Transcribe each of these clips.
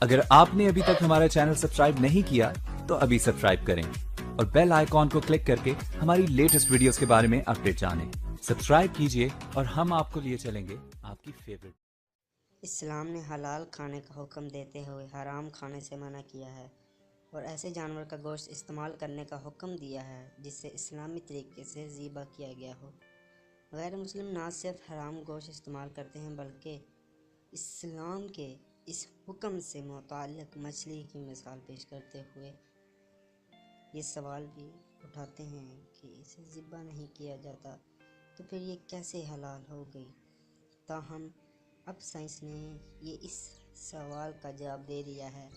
अगर आपने अभी तक हमारा चैनल सब्सक्राइब नहीं किया तो अभी सब्सक्राइब करें और बेल आइकॉन को क्लिक करके हमारी लेटेस्ट वीडियोस के बारे में अपडेट जानें। सब्सक्राइब कीजिए और हम आपको लिए चलेंगे आपकी फेवरेट। इस्लाम ने हलाल खाने का हुक्म देते हुए हराम खाने से मना किया है और ऐसे जानवर का गोश्त इस्तेमाल करने का हुक्म दिया है जिससे इस्लामी तरीके से ज़िबा किया गया हो। गैर मुस्लिम ना सिर्फ हराम गोश्त इस्तेमाल करते हैं बल्कि इस्लाम के इस हुक्म से मुताल्लिक़ मछली की मिसाल पेश करते हुए ये सवाल भी उठाते हैं कि इसे ज़िबा नहीं किया जाता तो फिर ये कैसे हलाल हो गई। ताहम अब साइंस ने ये इस सवाल का जवाब दे दिया है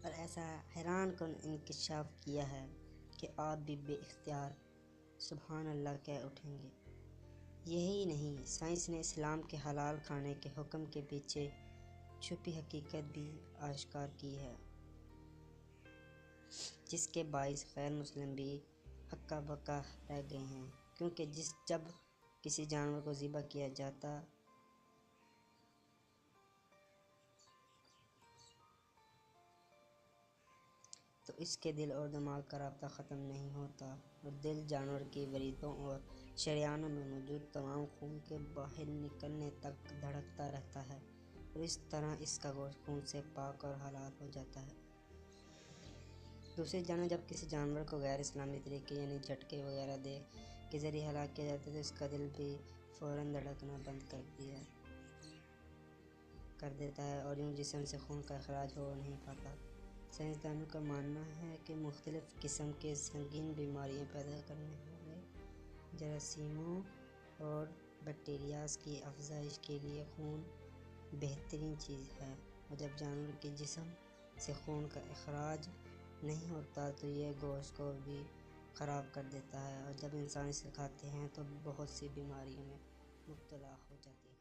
और ऐसा हैरान कन इंकशाफ किया है कि आप भी बेइख्तियार सुभान अल्लाह कह उठेंगे। यही नहीं, साइंस ने इस्लाम के हलाल खाने के हुक्म के पीछे छुपी हकीकत भी आश्कार की है, जिसके बाइस गैर मुस्लिम भी हक्का बक्का रह गए हैं, क्योंकि जब किसी जानवर को ज़िबा किया जाता तो इसके दिल और दिमाग का राब्ता ख़त्म नहीं होता और दिल जानवर की वरीदों और शरियानों में मौजूद तमाम खून के बाहर निकलने तक धड़कता रहता है और इस तरह इसका गोश्त खून से पाक और हलाल हो जाता है। दूसरी जानब जब किसी जानवर को गैर इस्लामी तरीके यानी झटके वगैरह दे के ज़रिए हलाक किया जाता है तो इसका दिल भी फ़ौरन धड़कना बंद कर देता है और यूँ जिस्म से खून का अखराज हो नहीं पाता। साइंसदानों का मानना है कि मुख्तलिफ़ किस्म के संगीन बीमारियां पैदा करने वाले जरासीमों और बैक्टीरियाज की अफजाइश के लिए खून बेहतरीन चीज़ है और जब जानवर के जिस्म से खून का अखराज नहीं होता तो ये गोश्त को भी ख़राब कर देता है और जब इंसान इसे खाते हैं तो बहुत सी बीमारियों में मुब्तला हो जाती है।